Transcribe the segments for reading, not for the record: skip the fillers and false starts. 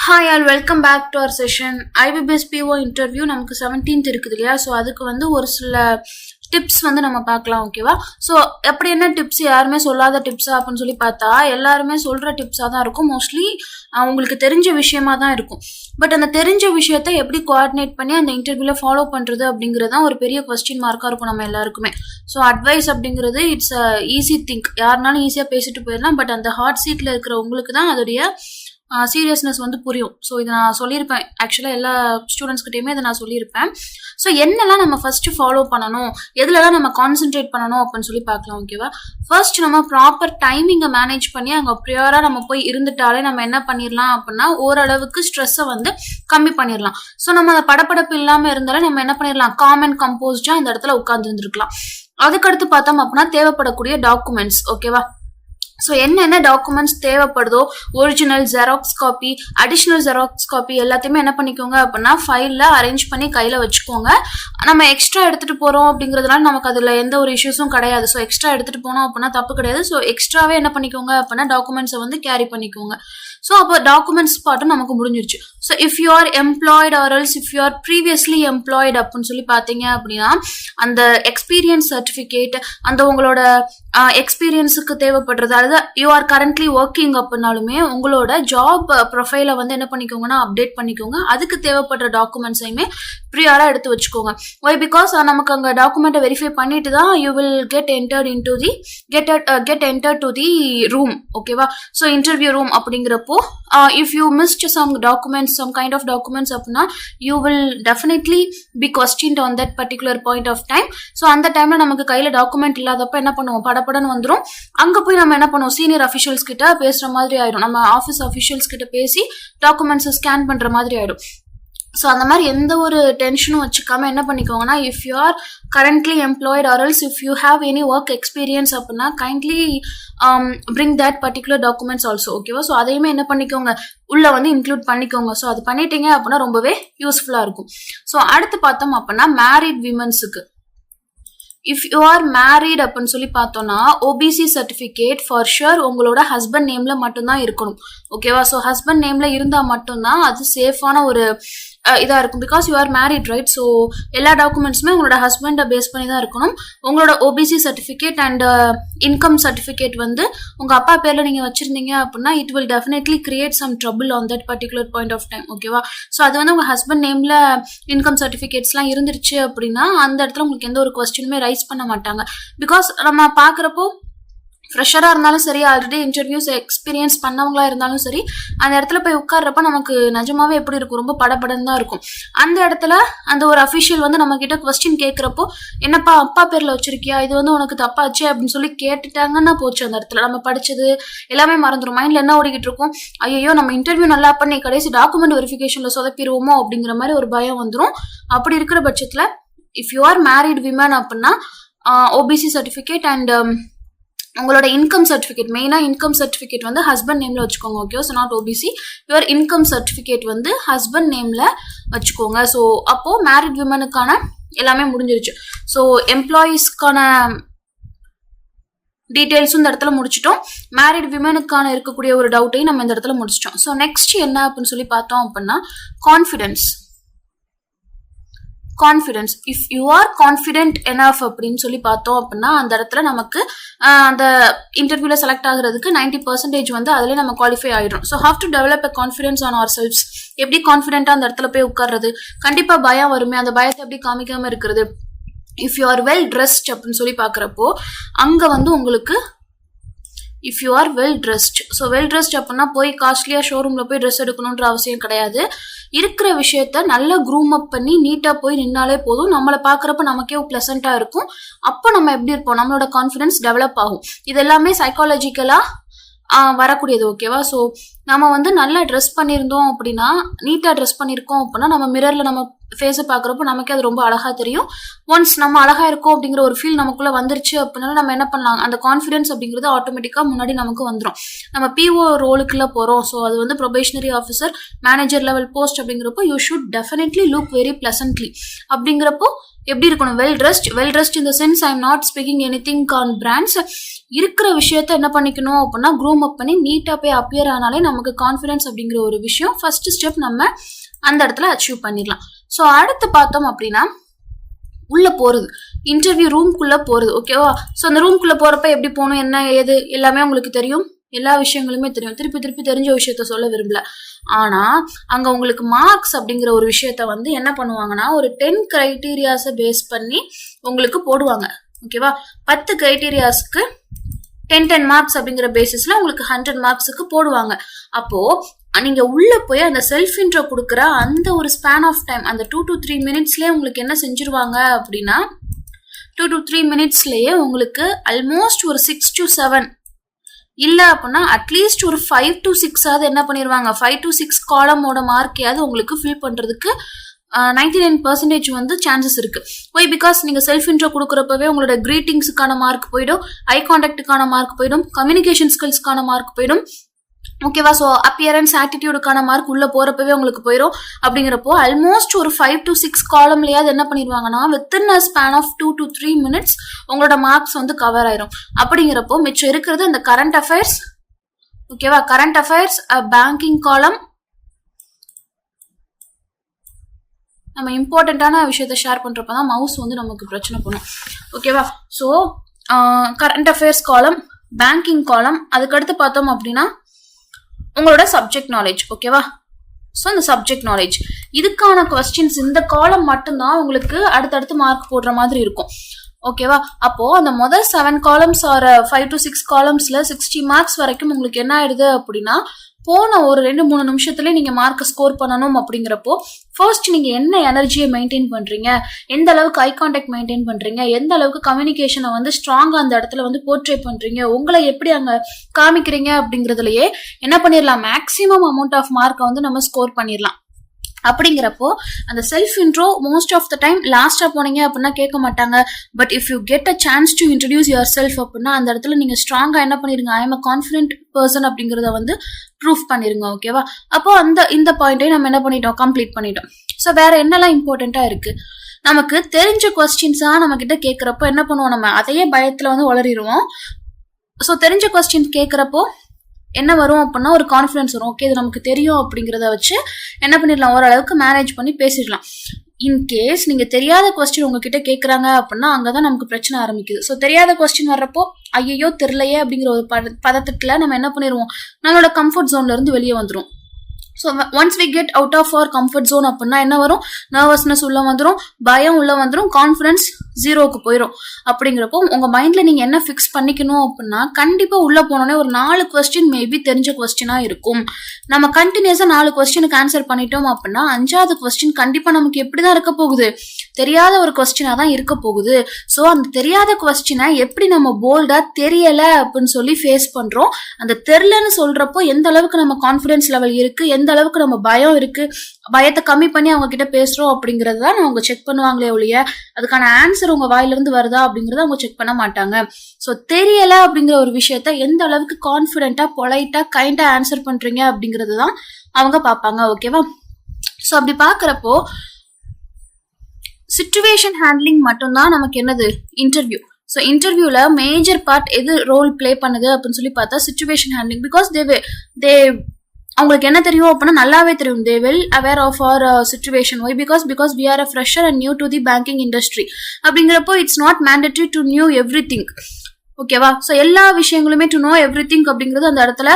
Hi all welcome back to our session. IBPS PO interview நமக்கு 17th இருக்குது இல்லையா? So அதுக்கு வந்து ஒரு சில டிப்ஸ் வந்து நம்ம பார்க்கலாம், ஓகேவா? ஸோ எப்படி என்ன டிப்ஸ், யாருமே சொல்லாத டிப்ஸா அப்படின்னு சொல்லி பார்த்தா எல்லாருமே சொல்கிற டிப்ஸாக தான் இருக்கும். மோஸ்ட்லி உங்களுக்கு தெரிஞ்ச விஷயமா தான் இருக்கும். பட் அந்த தெரிஞ்ச விஷயத்த எப்படி கோஆர்டினேட் பண்ணி அந்த இன்டர்வியூவில் ஃபாலோ பண்ணுறது அப்படிங்கிறது தான் ஒரு பெரிய கொஸ்டின் மார்க்காக இருக்கும் நம்ம எல்லாருக்குமே. ஸோ அட்வைஸ் அப்படிங்கிறது இட்ஸ் அ ஈஸி திங்க், யாருனாலும் ஈஸியாக பேசிட்டு போயிடலாம். பட் அந்த ஹாட் சீட்டில் இருக்கிற உங்களுக்கு தான் அதோடைய சீரியஸ்னஸ் வந்து புரியும். ஸோ இதை நான் சொல்லியிருப்பேன், ஆக்சுவலாக எல்லா ஸ்டூடெண்ட்ஸ்கிட்டையுமே இதை நான் சொல்லியிருப்பேன். ஸோ என்னெல்லாம் நம்ம ஃபஸ்ட்டு ஃபாலோ பண்ணணும், எதுலலாம் நம்ம கான்சென்ட்ரேட் பண்ணணும் அப்படின்னு சொல்லி பார்க்கலாம், ஓகேவா? ஃபர்ஸ்ட் நம்ம ப்ராப்பர் டைமிங்கை மேனேஜ் பண்ணி அங்கே ப்ரியோராக நம்ம போய் இருந்துட்டாலே நம்ம என்ன பண்ணிடலாம் அப்படின்னா ஓரளவுக்கு ஸ்ட்ரெஸ்ஸை வந்து கம்மி பண்ணிடலாம். ஸோ நம்ம அந்த படப்படப்பு இல்லாமல் இருந்தாலே நம்ம என்ன பண்ணிடலாம், காம் அண்ட் கம்போஸ்டாக அந்த இடத்துல உட்காந்துருந்துருக்கலாம். அதுக்கடுத்து பார்த்தோம் அப்படின்னா தேவைப்படக்கூடிய டாக்குமெண்ட்ஸ், ஓகேவா? ஸோ என்னென்ன டாக்குமெண்ட்ஸ் தேவைப்படுதோ, original, xerox copy, additional xerox copy எல்லாத்தையுமே என்ன பண்ணிக்கோங்க அப்படின்னா ஃபைலில் அரேஞ்ச் பண்ணி கையில் வச்சுக்கோங்க. நம்ம எக்ஸ்ட்ரா எடுத்துகிட்டு போகிறோம் அப்படிங்கிறதுனால நமக்கு அதில் எந்த ஒரு இஷ்யூஸும் கிடையாது. ஸோ எக்ஸ்ட்ரா எடுத்துகிட்டு போனோம் அப்படின்னா தப்பு கிடையாது. ஸோ எக்ஸ்ட்ராவே என்ன பண்ணிக்கோங்க அப்படின்னா டாக்குமெண்ட்ஸை வந்து கேரி பண்ணிக்கோங்க. ஸோ அப்போ டாக்குமெண்ட்ஸ் பாட்டும் நமக்கு முடிஞ்சிருச்சு. So if you R employed or else if you R previously employed அப்படின்னு சொல்லி பார்த்தீங்க அப்படின்னா அந்த எக்ஸ்பீரியன்ஸ் சர்டிஃபிகேட், அந்த உங்களோட எக்ஸ்பீரியன்ஸுக்கு தேவைப்படுறது, அதாவது யூ ஆர் கரண்ட்லி ஒர்க்கிங் அப்படின்னாலுமே உங்களோட ஜாப் ப்ரொஃபைலை வந்து என்ன பண்ணிக்கோங்கன்னா அப்டேட் பண்ணிக்கோங்க. அதுக்கு தேவைப்படுற டாக்குமெண்ட்ஸையுமே ப்ரியாராக எடுத்து வச்சுக்கோங்க. ஒய் பிகாஸ் நமக்கு அங்கே டாக்குமெண்ட்டை வெரிஃபை பண்ணிட்டு தான் you will get entered to the room, ஓகேவா? ஸோ இன்டர்வியூ ரூம் அப்படிங்கிறப்போ if you missed some documents, some kind of documents அப்படின்னா you will definitely be questioned on that particular point of time. So அந்த டைமில் நமக்கு கையில் document இல்லாதப்ப என்ன பண்ணுவோம், படப்படன்னு வந்துடும். அங்கே போய் நம்ம என்ன பண்ணுவோம், சீனியர் அஃபிஷியல்ஸ் கிட்ட பேசுகிற மாதிரி ஆயிடும், நம்ம ஆஃபீஸ் அஃபிஷியல்ஸ் கிட்ட பேசி டாக்குமெண்ட்ஸை ஸ்கேன் பண்ணுற மாதிரி ஆயிடும். ஸோ அந்த மாதிரி எந்த ஒரு டென்ஷனும் வச்சுக்காம என்ன பண்ணிக்கோங்கன்னா, if you are currently employed or else if you have any work experience அப்படின்னா kindly bring that particular documents also, ஓகேவா? ஸோ அதையுமே என்ன பண்ணிக்கோங்க, உள்ள வந்து இன்க்ளூட் பண்ணிக்கோங்க. ஸோ அது பண்ணிட்டீங்க அப்படின்னா ரொம்பவே யூஸ்ஃபுல்லாக இருக்கும். ஸோ அடுத்து பார்த்தோம் அப்படின்னா மேரிட் விமன்ஸுக்கு, இஃப் யூ ஆர் மேரிட் அப்படின்னு சொல்லி பார்த்தோன்னா ஓபிசி சர்டிஃபிகேட் ஃபார் ஷுர் உங்களோட ஹஸ்பண்ட் நேமில் மட்டும்தான் இருக்கணும், ஓகேவா? ஸோ ஹஸ்பண்ட் நேமில் இருந்தால் மட்டும்தான் அது சேஃபான ஒரு இதாக இருக்கும். Because you are married, right? So எல்லா டாக்குமெண்ட்ஸுமே உங்களோட ஹஸ்பண்டை பேஸ் பண்ணி தான் இருக்கணும். உங்களோட OBC certificate and income certificate வந்து உங்கள் அப்பா பேரில் நீங்கள் வச்சுருந்தீங்க அப்படின்னா it will definitely create some trouble on that particular point of time, ஓகேவா? ஸோ அது வந்து உங்கள் ஹஸ்பண்ட் நேமில் இன்கம் சர்டிஃபிகேட்ஸ்லாம் இருந்துருச்சு அப்படின்னா அந்த இடத்துல உங்களுக்கு எந்த ஒரு கொஸ்டினுமே ரைஸ் பண்ண மாட்டாங்க. பிகாஸ் நம்ம பார்க்குறப்போ ஃப்ரெஷராக இருந்தாலும் சரி, ஆல்ரெடி இன்டர்வியூஸ் எக்ஸ்பீரியன்ஸ் பண்ணவங்களா இருந்தாலும் சரி, அந்த இடத்துல போய் உட்கார்றப்ப நமக்கு நிஜமாவே எப்படி இருக்கும், ரொம்ப படபடன்னு தான் இருக்கும். அந்த இடத்துல அந்த ஒரு அஃபிஷியல் வந்து நம்ம கிட்ட கொஸ்டின் கேட்குறப்போ, என்னப்பா அப்பா பேரில் வச்சிருக்கியா, இது வந்து உனக்கு தப்பாச்சு அப்படின்னு சொல்லி கேட்டுட்டாங்கன்னா போச்சு. அந்த இடத்துல நம்ம படித்தது எல்லாமே மறந்துடும். மைண்டில் என்ன ஓடிக்கிட்டு இருக்கும், ஐயோ நம்ம இன்டர்வியூ நல்லா பண்ணி கடைசி டாக்குமெண்ட் வெரிஃபிகேஷனில் சொதப்பிடுவோமோ அப்படிங்கிற மாதிரி ஒரு பயம் வந்துடும். அப்படி இருக்கிற பட்சத்தில் if you are married women அப்படின்னா ஓபிசி சர்டிஃபிகேட் அண்ட் உங்களோட இன்கம் சர்டிஃபிகேட், மெயினாக இன்கம் சர்டிஃபிகேட் வந்து ஹஸ்பண்ட் நேமில் வச்சுக்கோங்க, okay? So not OBC, your income certificate வந்து ஹஸ்பண்ட் நேமில் வச்சுக்கோங்க. ஸோ அப்போது மேரிட் விமனுக்கான எல்லாமே முடிஞ்சிருச்சு. ஸோ எம்ப்ளாயீஸ்க்கான டீட்டெயில்ஸும் இந்த இடத்துல முடிச்சிட்டோம். மேரிட் விமனுக்கான இருக்கக்கூடிய ஒரு டவுட்டையும் நம்ம இந்த இடத்துல முடிச்சிட்டோம். ஸோ நெக்ஸ்ட் என்ன அப்படின்னு சொல்லி பார்த்தோம் அப்படின்னா confidence. If you R confident enough அப்படின்னு சொல்லி பார்த்தோம் அப்படின்னா அந்த இடத்துல நமக்கு அந்த இன்டர்வியூவில் செலக்ட் ஆகுறதுக்கு 90% வந்து அதில் நம்ம குவாலிஃபை ஆகிடும். So how to develop a confidence on our selfs. எப்படி கான்ஃபிடென்ட்டாக அந்த இடத்துல போய் உட்கார்றது, கண்டிப்பாக பயம் வருமே, அந்த பயத்தை எப்படி காமிக்காமல் இருக்கிறது. If you are well dressed அப்படின்னு சொல்லி பார்க்குறப்போ அங்கே வந்து உங்களுக்கு if you are well dressed, so well dressed அப்படின்னா போய் காஸ்ட்லியாக ஷோரூமில் போய் ட்ரெஸ் எடுக்கணுன்ற அவசியம் கிடையாது. இருக்கிற விஷயத்த நல்லா க்ரூம் அப் பண்ணி நீட்டாக போய் நின்னாலே போதும். நம்மளை பார்க்குறப்ப நமக்கே ப்ளசண்ட்டாக இருக்கும். அப்போ நம்ம எப்படி இருப்போம், நம்மளோட கான்ஃபிடன்ஸ் டெவலப் ஆகும். இது எல்லாமே சைக்காலஜிக்கலாக வரக்கூடியது, ஓகேவா? ஸோ நம்ம வந்து நல்லா ட்ரெஸ் பண்ணியிருந்தோம் அப்படின்னா, நீட்டாக ட்ரெஸ் பண்ணியிருக்கோம் அப்படின்னா நம்ம மிரரில் நம்ம ஃபேஸை பார்க்குறப்போ நமக்கே அது ரொம்ப அழகாக தெரியும். ஒன்ஸ் நம்ம அழகாக இருக்கோம் அப்படிங்கிற ஒரு ஃபீல் நமக்குள்ளே வந்துருச்சு அப்படின்னாலும் நம்ம என்ன பண்ணலாம், அந்த கான்ஃபிடன்ஸ் அப்படிங்கிறது ஆட்டோமேட்டிக்காக முன்னாடி நமக்கு வந்துடும். நம்ம பிஓ ரோலுக்குள்ளே போகிறோம், ஸோ அது வந்து probationary officer manager level post அப்படிங்கிறப்போ you should definitely look very pleasantly. அப்படிங்கிறப்போ எப்படி இருக்கணும்? Well dressed in the sense I am not speaking anything on brands. இருக்கிற விஷயத்த என்ன பண்ணிக்கணும் அப்படின்னா க்ரூம் அப் பண்ணி நீட்டாக போய் அப்பியர் ஆனாலே நமக்கு கான்ஃபிடன்ஸ் அப்படிங்கிற ஒரு விஷயம் ஃபர்ஸ்ட் ஸ்டெப் நம்ம அந்த இடத்துல அச்சீவ் பண்ணிடலாம். ஸோ அடுத்து பார்த்தோம் அப்படின்னா உள்ள போறது, இன்டர்வியூ ரூம்குள்ள போறது. ஓகேவா? ஸோ அந்த ரூம்குள்ள போறப்ப எப்படி போகணும், என்ன ஏது எல்லாமே உங்களுக்கு தெரியும், எல்லா விஷயங்களுமே தெரியும். திருப்பி தெரிஞ்ச விஷயத்த சொல்ல விரும்பல. ஆனா அங்க உங்களுக்கு மார்க்ஸ் அப்படிங்கிற ஒரு விஷயத்த வந்து என்ன பண்ணுவாங்கன்னா ஒரு 10 கிரைட்டீரியாஸை பேஸ் பண்ணி உங்களுக்கு போடுவாங்க. ஓகேவா? 10 கிரைட்டீரியாஸ்க்கு 10 மார்க்ஸ் அப்படிங்கிற பேசிஸ்ல உங்களுக்கு 100 மார்க்ஸுக்கு போடுவாங்க. அப்போ நீங்க உள்ள போய் அந்த செல்ஃப் இன்ட்ரோ கொடுக்குற அந்த ஒரு ஸ்பேன் ஆஃப் டைம், அந்த 2 to 3 மினிட்ஸ்லயே உங்களுக்கு என்ன செஞ்சிருவாங்க அப்படின்னா 2 to 3 மினிட்ஸ்லயே உங்களுக்கு ஆல்மோஸ்ட் ஒரு 6 to 7 இல்ல அப்படின்னா அட்லீஸ்ட் ஒரு 5 to 6 ஆவது என்ன பண்ணிடுவாங்க, 5 to 6 காலமோட மார்க்கையாவது உங்களுக்கு ஃபில் பண்றதுக்கு 99% வந்து சான்சஸ் இருக்கு. ஒய்? பிகாஸ் நீங்க செல்ஃப் இன்ட்ரோ கொடுக்குறப்பவே உங்களோட கிரீட்டிங்ஸுக்கான மார்க் போயிடும், ஐ கான்டாக்டுக்கான மார்க் போயிடும், கம்யூனிகேஷன் ஸ்கில்ஸ்க்கான மார்க் போயிடும். ஓகேவா? ஸோ அப்பியரன்ஸ் ஆட்டிடியூடுக்கான மார்க் உள்ள போறப்பவே உங்களுக்கு போயிடும். அப்படிங்கிறப்போ ஆல்மோஸ்ட் ஒரு 5 to 6 காலம்லயாவது என்ன பண்ணிடுவாங்கன்னா within a span of 2 to 3 minutes உங்களோட மார்க்ஸ் வந்து கவர் ஆயிரும். அப்படிங்கிறப்போ மிச்சம் இருக்கிறது அந்த கரண்ட் அஃபேர்ஸ். ஓகேவா? கரண்ட் அஃபேர்ஸ், பேங்கிங் காலம். நம்ம இம்பார்ட்டண்ட்டான விஷயத்த ஷேர் பண்றப்பதான் மவுஸ் வந்து நமக்கு பிரச்சனை பண்ணும். ஓகேவா? ஸோ கரண்ட் அஃபேர்ஸ் காலம், பேங்கிங் காலம், அதுக்கடுத்து பார்த்தோம் அப்படின்னா உங்களோட சப்ஜெக்ட் நாலேஜ். ஓகேவா? ஸோ இந்த சப்ஜெக்ட் நாலேஜ் இதுக்கான கொஸ்டின்ஸ் இந்த காலம் மட்டும்தான் உங்களுக்கு அடுத்தடுத்து மார்க் போடுற மாதிரி இருக்கும். ஓகேவா? அப்போ அந்த முதல் 7 காலம்ஸ் ஆர் 5 to 6 காலம்ஸ்ல 60 மார்க்ஸ் வரைக்கும் உங்களுக்கு என்ன ஆயிடுது அப்படின்னா போன ஒரு 2-3 நிமிஷத்துல நீங்க மார்க்கை ஸ்கோர் பண்ணணும். அப்படிங்கிறப்போ ஃபர்ஸ்ட் நீங்க என்ன எனர்ஜியை மெயின்டைன் பண்றீங்க, எந்த அளவுக்கு ஐ கான்டாக்ட் மெயின்டைன் பண்றீங்க, எந்த அளவுக்கு கம்யூனிகேஷனை வந்து ஸ்ட்ராங்கா அந்த இடத்துல வந்து போர்ட்ரே பண்றீங்க, உங்களை எப்படி அங்க காமிக்கிறீங்க அப்படிங்கறதுலயே என்ன பண்ணிடலாம், மேக்ஸிமம் அமௌண்ட் ஆஃப் மார்க்கை வந்து நம்ம ஸ்கோர் பண்ணிடலாம். அப்படிங்கிறப்போ அந்த self intro most of the time லாஸ்டா போனீங்க அப்படின்னா கேட்க மாட்டாங்க. But if you get a chance to introduce your self அப்படின்னா அந்த இடத்துல நீங்க ஸ்ட்ராங்கா என்ன பண்ணிருங்க, I am a confident person அப்படிங்கறத வந்து ப்ரூஃப் பண்ணிருங்க. ஓகேவா? அப்போ இந்த பாயிண்டையும் நம்ம என்ன பண்ணிட்டோம், கம்ப்ளீட் பண்ணிட்டோம். ஸோ வேற என்னெல்லாம் இம்பார்ட்டண்டா இருக்கு, நமக்கு தெரிஞ்ச கொஸ்டின்ஸா நம்ம கிட்ட கேட்கறப்போ என்ன பண்ணுவோம், நம்ம அதையே பயத்துல வந்து வளரிடுவோம். ஸோ தெரிஞ்ச கொஸ்டின் கேட்கறப்போ என்ன வரும் அப்படின்னா ஒரு கான்ஃபிடன்ஸ் வரும். ஓகே, இது நமக்கு தெரியும் அப்படிங்கிறத வச்சு என்ன பண்ணிடலாம், ஓரளவுக்கு மேனேஜ் பண்ணி பேசிடலாம். இன்கேஸ் நீங்க தெரியாத கொஸ்டின் உங்ககிட்ட கேட்கறாங்க அப்படின்னா அங்கதான் நமக்கு பிரச்சனை ஆரம்பிக்குது. ஸோ தெரியாத கொஸ்டின் வர்றப்போ ஐயோ தெரியலையே அப்படிங்கிற ஒரு பதத்துக்குள்ள நம்ம என்ன பண்ணிடுவோம், நம்மளோட கம்ஃபர்ட் ஜோன்ல இருந்து வெளியே வந்துடும். So once we get out of our comfort zone அப்படின்னா என்ன வரும், நர்வஸ்னஸ் உள்ள வந்துடும், பயம் உள்ள வந்துடும், கான்ஃபிடன்ஸ் 0க்கு போயிடும். அப்படிங்கிறப்போ உங்க மைண்ட்ல நீங்க என்ன ஃபிக்ஸ் பண்ணிக்கணும் அப்படின்னா கண்டிப்பா உள்ள போனோடனே ஒரு 4 கொஸ்டின் மேபி தெரிஞ்ச கொஸ்டினா இருக்கும். நம்ம கண்டினியூஸா 4 கொஸ்டினுக்கு ஆன்சர் பண்ணிட்டோம் அப்படின்னா 5வது கொஸ்டின் கண்டிப்பா நமக்கு எப்படிதான் இருக்க போகுது, தெரியாத ஒரு கொஸ்டினா தான் இருக்க போகுது. ஸோ அந்த தெரியாத கொஸ்டினை எப்படி நம்ம போல்டா தெரியல அப்படின்னு சொல்லி ஃபேஸ் பண்றோம். அந்த தெரியலன்னு சொல்றப்போ எந்த அளவுக்கு நம்ம கான்ஃபிடன்ஸ் லெவல் இருக்கு, எந்த அளவுக்கு நம்ம பயம் இருக்கு, பயத்தை கம்மி பண்ணி அவங்க கிட்ட பேசுறோம் அப்படிங்கறது தான் அவங்க செக் பண்ணுவாங்களே ஒழிய அதுக்கான ஆன்சர் உங்க வாயிலிருந்து வருதா அப்படிங்கறத அவங்க செக் பண்ண மாட்டாங்க. ஸோ தெரியல அப்படிங்கிற ஒரு விஷயத்த எந்த அளவுக்கு கான்ஃபிடென்ட்டா, பொலைட்டா, கைண்டா ஆன்சர் பண்றீங்க அப்படிங்கிறது தான் அவங்க பார்ப்பாங்க. ஓகேவா? ஸோ அப்படி பாக்குறப்போ சிச்சுவேஷன் ஹேண்ட்லிங் மட்டும்தான் நமக்கு என்னது, இன்டர்வியூ. ஸோ இன்டர்வியூல மேஜர் பார்ட் எது ரோல் பிளே பண்ணுது அப்படின்னு சொல்லி பார்த்தா சிச்சுவேஷன் ஹேண்ட்லிங். பிகாஸ் தே அவங்களுக்கு என்ன தெரியும் அப்படின்னா நல்லாவே தெரியும், they will aware of our situation. Why? Because we are a fresher and new to the banking industry. அப்படிங்கிறப்போ it's not mandatory to new every thing. ஓகேவா? ஸோ எல்லா விஷயங்களுமே டு நோ எவ்ரி திங் அப்படிங்கிறது அந்த இடத்துல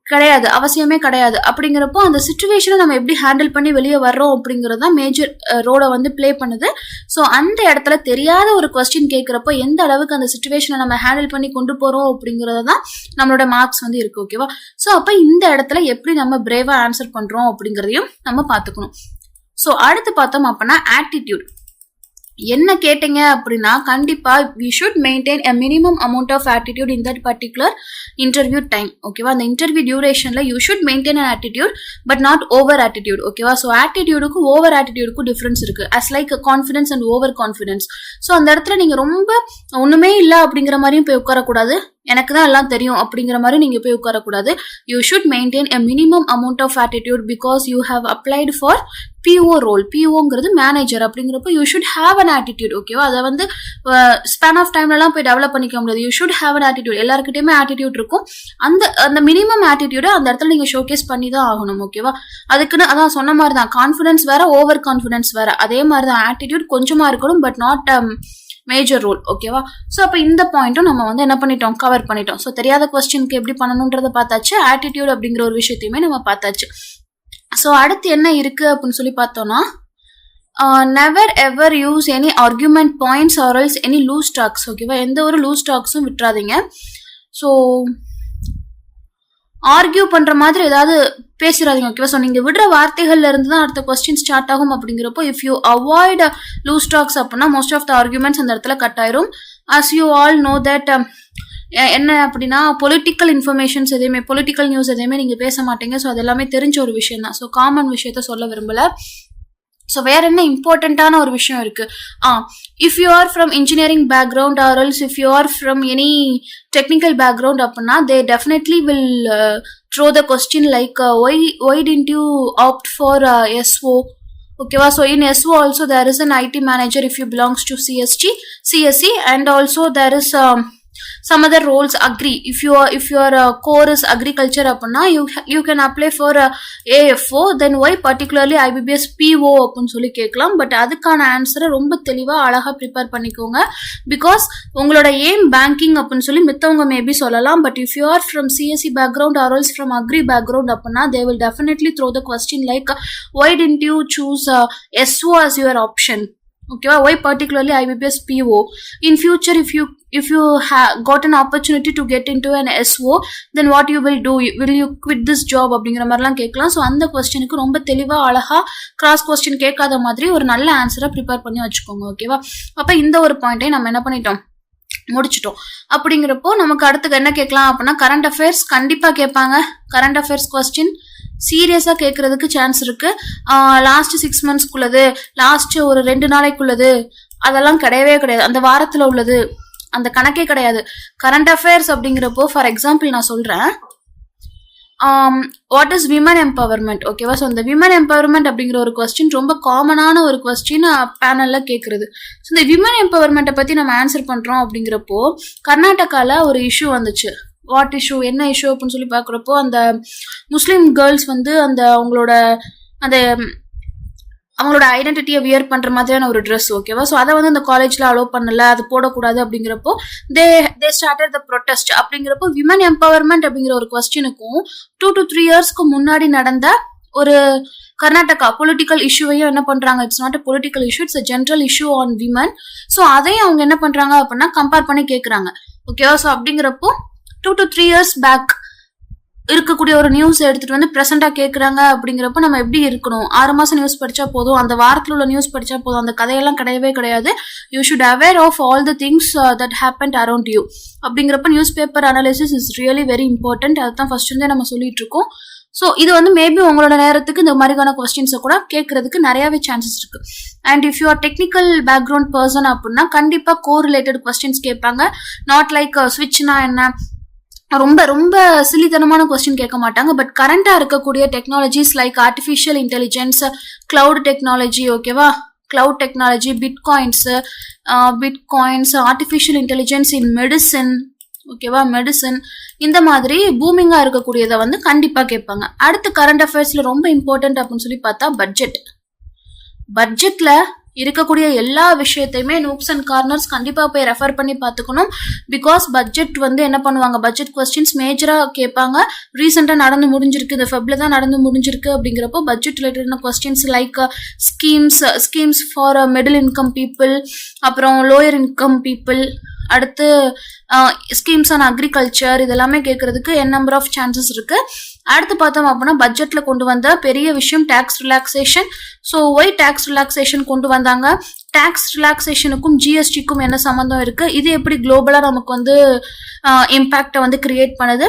கிடையாது, அவசியமே கிடையாது. அப்படிங்கிறப்போ அந்த சிச்சுவேஷனை நம்ம எப்படி ஹேண்டில் பண்ணி வெளியே வர்றோம் அப்படிங்கிறது தான் மேஜர் ரோலை வந்து பிளே பண்ணுது. ஸோ அந்த இடத்துல தெரியாத ஒரு கொஸ்டின் கேட்குறப்போ எந்த அளவுக்கு அந்த சிச்சுவேஷனை நம்ம ஹேண்டில் பண்ணி கொண்டு போறோம் அப்படிங்கிறது தான் நம்மளோட மார்க்ஸ் வந்து இருக்கு. ஓகேவா? ஸோ அப்போ இந்த இடத்துல எப்படி நம்ம பிரேவா ஆன்சர் பண்றோம் அப்படிங்கிறதையும் நம்ம பார்த்துக்கணும். ஸோ அடுத்து பார்த்தோம் அப்படின்னா ஆட்டிடியூட். என்ன கேட்டீங்க அப்படின்னா கண்டிப்பா we should maintain a minimum amount of attitude in that particular interview time. ஓகேவா? அந்த interview டியூரேஷன்ல you should maintain an attitude but not over attitude. ஓகேவா? ஸோ ஆட்டிடியூடுக்கும் ஓவர் ஆட்டிடியூடுக்கும் டிஃபரன்ஸ் இருக்கு. As like confidence and over confidence. So அந்த இடத்துல நீங்க ரொம்ப ஒண்ணுமே இல்லை அப்படிங்கிற மாதிரியும் போய் உட்காரக்கூடாது, எனக்கு தான் எல்லாம் தெரியும் அப்படிங்கிற மாதிரி நீங்க போய் உட்காரக்கூடாது. You should maintain a minimum amount of attitude because you have applied for PO role. POங்கிறது மேனேஜர் அப்படிங்கிறப்போ you should have an attitude. ஓகேவா, அதை வந்து ஸ்பேன் ஆஃப் டைம்லலாம் போய் டெவலப் பண்ணிக்க முடியாது. You should have an attitude. எல்லாருக்கிட்டையுமே ஆட்டிடியூட் இருக்கும். அந்த மினிமம் ஆட்டிடியூட அந்த இடத்துல நீங்க ஷோகேஸ் பண்ணி தான் ஆகணும். ஓகேவா, அதுக்குன்னு அதான் சொன்ன மாதிரி தான், கான்ஃபிடன்ஸ் வேற, ஓவர் கான்ஃபிடன்ஸ் வேற. அதே மாதிரி தான் ஆட்டிடியூட் கொஞ்சமா இருக்கணும், பட் நாட் மேஜர் ரோல். ஓகேவா, ஸோ அப்போ இந்த பாயிண்ட்டும் நம்ம வந்து என்ன பண்ணிட்டோம், கவர் பண்ணிட்டோம். ஸோ தெரியாத கொஸ்டினுக்கு எப்படி பண்ணணுன்றதை பார்த்தாச்சு, ஆட்டிடியூட் அப்படிங்கிற ஒரு விஷயத்தையுமே நம்ம பார்த்தாச்சு. ஸோ அடுத்து என்ன இருக்கு அப்படின்னு சொல்லி பார்த்தோம்னா, never ever use any argument points or else any loose talks. ஓகேவா, எந்த ஒரு லூஸ் டாக்ஸும் விட்டுறாதீங்க. ஸோ ஆர்கியூ பண்ற மாதிரி ஏதாவது பேசிடாதீங்க. ஓகேவா, ஸோ நீங்க விடுற வார்த்தைகள்ல இருந்து தான் அடுத்த கொஸ்டின் ஸ்டார்ட் ஆகும். அப்படிங்கிறப்போ if you avoid loose talks அப்படின்னா மோஸ்ட் ஆஃப் த ஆர்குமெண்ட்ஸ் அந்த இடத்துல கட் ஆயிரும். As you all know that என்ன அப்படின்னா பொலிட்டிக்கல் இன்ஃபர்மேஷன்ஸ் எதையுமே, பொலிட்டிக்கல் நியூஸ் எதையுமே நீங்க பேச மாட்டீங்க. ஸோ அது எல்லாமே தெரிஞ்ச ஒரு விஷயம் தான். ஸோ காமன் விஷயத்த சொல்ல விரும்பல. ஸோ வேற என்ன இம்பார்ட்டண்ட்டான ஒரு விஷயம் இருக்கு, if you are from engineering background or else if you are from any technical background அப்படின்னா they definitely will throw the question like why didn't you opt for SO. ஓகேவா, so in SO also there is an IT manager if you belongs to CSE and also there is some other roles. Agree, if your core is agriculture அப்படின்னா you can apply for AFO. then why particularly IBPS PO அப்படின்னு சொல்லி கேட்கலாம். But அதுக்கான ஆன்சரை ரொம்ப தெளிவா அழகா prepare பண்ணிக்கோங்க. பிகாஸ் உங்களோட எய்ம் பேங்கிங் அப்படின்னு சொல்லி மித்தவங்க மேபி சொல்லலாம். But if you are from CSE background or else from agri background அப்படின்னா they will definitely throw the question like why didn't you choose SO as your option. Okay, why particularly IBPS PO? In future, if you got an opportunity to get into an SO, then what you will do? Will you quit this job? அப்படிங்கிற மாதிரிலாம் கேட்கலாம். So அந்த கொஸ்டினுக்கு ரொம்ப தெளிவாக அழகா cross question கேட்காத மாதிரி ஒரு நல்ல ஆன்சரை ப்ரிப்பேர் பண்ணி வச்சுக்கோங்க. ஓகேவா, அப்போ இந்த ஒரு பாயிண்ட்டை நம்ம என்ன பண்ணிட்டோம், முடிச்சிட்டோம். அப்படிங்கிறப்போ நமக்கு அடுத்து என்ன கேட்கலாம் அப்படின்னா கரண்ட் அஃபேர்ஸ் கண்டிப்பாக கேட்பாங்க. கரண்ட் அஃபேர்ஸ் கொஸ்டின் சீரியஸாக கேட்கறதுக்கு சான்ஸ் இருக்கு. லாஸ்ட் 6 monthsக்குள்ளது, லாஸ்ட் ஒரு 2 நாளைக்குள்ளது, அதெல்லாம் கிடையவே கிடையாது. அந்த வாரத்தில் உள்ளது அந்த கணக்கே கிடையாது. கரண்ட் அஃபேர்ஸ் அப்படிங்கிறப்போ ஃபார் எக்ஸாம்பிள் நான் சொல்றேன், வாட் இஸ் விமன் எம்பவர்மெண்ட். ஓகேவா, ஸோ இந்த விமன் எம்பவர்மெண்ட் அப்படிங்கிற ஒரு கொஸ்டின் ரொம்ப காமனான ஒரு கொஸ்டின் பேனல்ல கேட்கறது. ஸோ இந்த விமன் எம்பவர்மெண்ட்டை பத்தி நம்ம ஆன்சர் பண்றோம் அப்படிங்கிறப்போ கர்நாடகால ஒரு இஷ்யூ வந்துச்சு. வாட் இஷ்யூ, என்ன இஷ்யூ அப்படின்னு சொல்லி பார்க்குறப்போ அந்த முஸ்லீம் கேர்ள்ஸ் வந்து அவங்களோட ஐடென்டிட்டியை வியர் பண்ற மாதிரியான ஒரு ட்ரெஸ். ஓகேவா, ஸோ அதை வந்து அந்த காலேஜ்ல அலோவ் பண்ணல, அது போடக்கூடாது அப்படிங்கிறப்போ தே ஸ்டார்டட் த ப்ரொடெஸ்ட். அப்படிங்கிறப்போ விமன் எம்பவர்மெண்ட் அப்படிங்கிற ஒரு கொஸ்டினுக்கும் 2 to 3 yearsக்கு முன்னாடி நடந்த ஒரு கர்நாடகா பொலிட்டிக்கல் இஷ்யூவையும் என்ன பண்றாங்க, it's not a political issue, it's a general issue on women. So அதையும் அவங்க என்ன பண்றாங்க அப்படின்னா கம்பேர் பண்ணி கேட்கறாங்க. ஓகேவா, ஸோ அப்படிங்கிறப்போ 2 to 3 years பேக் இருக்கக்கூடிய ஒரு நியூஸ் எடுத்துட்டு வந்து ப்ரெசென்டா கேட்கறாங்க. அப்படிங்கிறப்ப நம்ம எப்படி இருக்கணும், 6 மாசம் நியூஸ் படிச்சா போதும், அந்த வாரத்தில் உள்ள நியூஸ் படிச்சா போதும், அந்த கதையெல்லாம் கிடையவே கிடையாது. You should aware of all the things that happened around you. அப்படிங்கிறப்ப news paper analysis is really very important. அதுதான் ஃபர்ஸ்ட் இருந்தே நம்ம சொல்லிட்டு இருக்கோம். ஸோ இது வந்து மேபி உங்களோட நேரத்துக்கு இந்த மாதிரியான கொஸ்டின்ஸை கூட கேட்கறதுக்கு நிறையவே சான்சஸ் இருக்கு. And if you R technical background person அப்படின்னா கண்டிப்பா கோர் ரிலேட்டட் கொஸ்டின்ஸ் கேட்பாங்க. நாட் லைக் ஸ்விட்ச்னா என்ன, ரொம்ப ரொம்ப சிலித்தனமான கொஸ்டின் கேட்க மாட்டாங்க. பட் கரண்டா இருக்கக்கூடிய technologies like artificial intelligence, cloud technology, ஓகேவா, cloud technology, bitcoins, artificial intelligence in medicine, ஓகேவா, மெடிசன், இந்த மாதிரி பூமிங்கா இருக்கக்கூடியதை வந்து கண்டிப்பா கேட்பாங்க. அடுத்து கரண்ட் அஃபேர்ஸ்ல ரொம்ப இம்பார்ட்டன்ட் அப்படின்னு சொல்லி பார்த்தா பட்ஜெட்ல இருக்கக்கூடிய எல்லா விஷயத்தையுமே நூப்ஸ் அண்ட் கார்னர்ஸ் கண்டிப்பா போய் ரெஃபர் பண்ணி பார்த்துக்கணும். பிகாஸ் பட்ஜெட் வந்து என்ன பண்ணுவாங்க, பட்ஜெட் கொஸ்டின்ஸ் மேஜரா கேட்பாங்க. ரீசெண்டா நடந்து முடிஞ்சிருக்கு, இந்த ஃபெப்ல தான் நடந்து முடிஞ்சிருக்கு. அப்படிங்கிறப்போ பட்ஜெட் ரிலேட்டடான questions like schemes for middle income people, அப்புறம் லோயர் இன்கம் பீப்புள், அடுத்து ஸ்கீம்ஸ் ஆன் அக்ரிகல்ச்சர், இதெல்லாமே கேட்கறதுக்கு நம்பர் ஆஃப் சான்சஸ் இருக்கு. அடுத்து பார்த்தோம் அப்படின்னா பட்ஜெட்ல கொண்டு வந்த பெரிய விஷயம் tax relaxation. So why tax relaxation கொண்டு வந்தாங்க, டாக்ஸ் ரிலாக்ஸேஷனுக்கும் GSTக்கும் என்ன சம்மந்தம் இருக்கு, இது எப்படி குளோபலா நமக்கு வந்து இம்பாக்டை வந்து கிரியேட் பண்ணுது,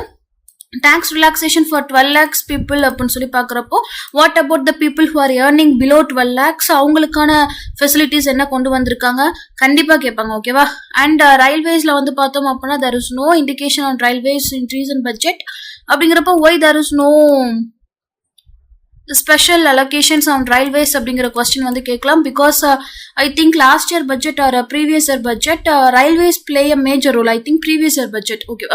tax relaxation for 12 lakhs people அப்படின்னு சொல்லி பார்க்குறப்போ what about the people who are earning below 12 lakhs அவங்களுக்கான ஃபெசிலிட்டிஸ் என்ன கொண்டு வந்திருக்காங்க கண்டிப்பாக கேட்பாங்க ஓகேவா. அண்ட் ரயில்வேஸில் வந்து பார்த்தோம் அப்படின்னா there is no indication on railways increase in budget அப்படிங்கிறப்போ why there is no special allocations on railways அப்படிங்கிற கொஸ்டின் வந்து கேட்கலாம். Because I think last year budget or previous year budget railways play a major role. I think previous year budget okay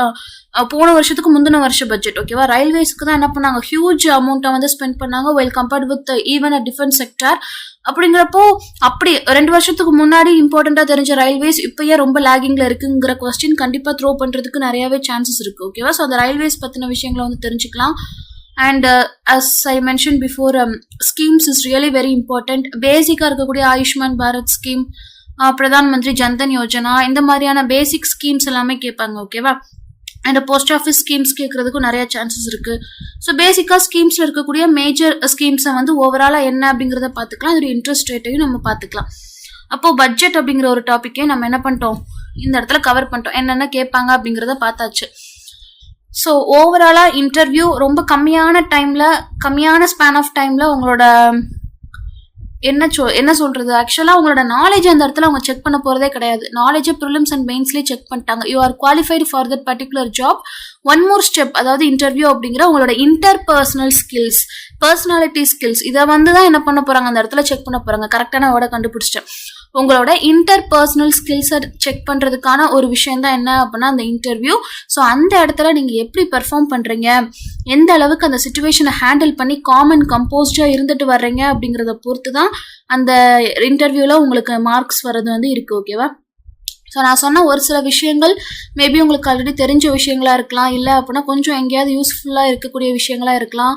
போன வருஷத்துக்கு முந்தின வருஷ budget ஓகேவா. ரயில்வேஸ்க்கு தான் என்ன பண்ணாங்க ஹியூஜ் அமௌண்ட்டை வந்து ஸ்பெண்ட் பண்ணாங்க well compared with even a defence sector. அப்படிங்கிறப்போ அப்படி 2 வருஷத்துக்கு முன்னாடி இம்பார்ட்டண்ட்டாக தெரிஞ்ச ரயில்வேஸ் இப்போயே ரொம்ப லேகிங்கில் இருக்குங்கிற கொஸ்டின் கண்டிப்பாக த்ரோ பண்ணுறதுக்கு நிறையாவே சான்சஸ் இருக்குது ஓகேவா. ஸோ அந்த ரயில்வேஸ் பற்றின விஷயங்களை வந்து தெரிஞ்சுக்கலாம். And as I mentioned before, schemes is really very important. பேசிக்காக இருக்கக்கூடிய ஆயுஷ்மான் பாரத் ஸ்கீம், பிரதான் மந்திரி ஜன்தன் யோஜனா, இந்த மாதிரியான பேசிக் ஸ்கீம்ஸ் எல்லாமே கேட்பாங்க ஓகேவா. அண்ட் போஸ்ட் ஆஃபீஸ் ஸ்கீம்ஸ் கேட்கறதுக்கும் நிறைய சான்சஸ் இருக்குது. ஸோ பேசிக்காக ஸ்கீம்ஸில் இருக்கக்கூடிய மேஜர் ஸ்கீம்ஸை வந்து ஓவராலாக என்ன அப்படிங்கிறத பார்த்துக்கலாம். அதோட இன்ட்ரெஸ்ட் ரேட்டையும் நம்ம பார்த்துக்கலாம். அப்போது பட்ஜெட் அப்படிங்கிற ஒரு டாப்பிக்கே நம்ம என்ன பண்ணிட்டோம் இந்த இடத்துல கவர் பண்ணிட்டோம். என்னென்ன கேட்பாங்க அப்படிங்கிறத பார்த்தாச்சு. ஸோ ஓவராலாக இன்டர்வியூ ரொம்ப கம்மியான ஸ்பேன் ஆஃப் டைமில் உங்களோட என்ன சொல்கிறது ஆக்சுவலாக உங்களோட நாலேஜ் அந்த இடத்துல அவங்க செக் பண்ண போகிறதே கிடையாது. நாலேஜை ப்ரிலிம்ஸ் அண்ட் மெயின்ஸ்லேயே செக் பண்ணிட்டாங்க. You are qualified for that particular job. One more step, அதாவது இன்டர்வியூ அப்படிங்கிற உங்களோட இன்டர்பர்சனல் ஸ்கில்ஸ், பர்சனாலிட்டி ஸ்கில்ஸ், இதை வந்து தான் என்ன பண்ண போகிறாங்க அந்த இடத்துல செக் பண்ண போகிறாங்க. கரெக்டான வேர்டை கண்டுபிடிச்சிட்டேன். உங்களோட இன்டர்பர்சனல் ஸ்கில்ஸை செக் பண்ணுறதுக்கான ஒரு விஷயம் தான் என்ன அப்படின்னா அந்த இன்டர்வியூ. ஸோ அந்த இடத்துல நீங்கள் எப்படி பெர்ஃபார்ம் பண்ணுறீங்க, எந்த அளவுக்கு அந்த சுச்சுவேஷனை ஹேண்டில் பண்ணி கம்போஸ்டாக இருந்துட்டு வர்றீங்க அப்படிங்கிறத பொறுத்து தான் அந்த இன்டர்வியூவில் உங்களுக்கு மார்க்ஸ் வர்றது வந்து இருக்குது ஓகேவா. ஸோ நான் சொன்ன ஒரு சில விஷயங்கள் மேபி உங்களுக்கு ஆல்ரெடி தெரிஞ்ச விஷயங்களாக இருக்கலாம், இல்லை அப்படின்னா கொஞ்சம் எங்கேயாவது யூஸ்ஃபுல்லாக இருக்கக்கூடிய விஷயங்களாக இருக்கலாம்.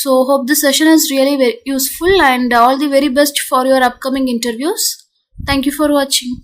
So hope this session is really very useful and all the very best for your upcoming interviews. Thank you for watching.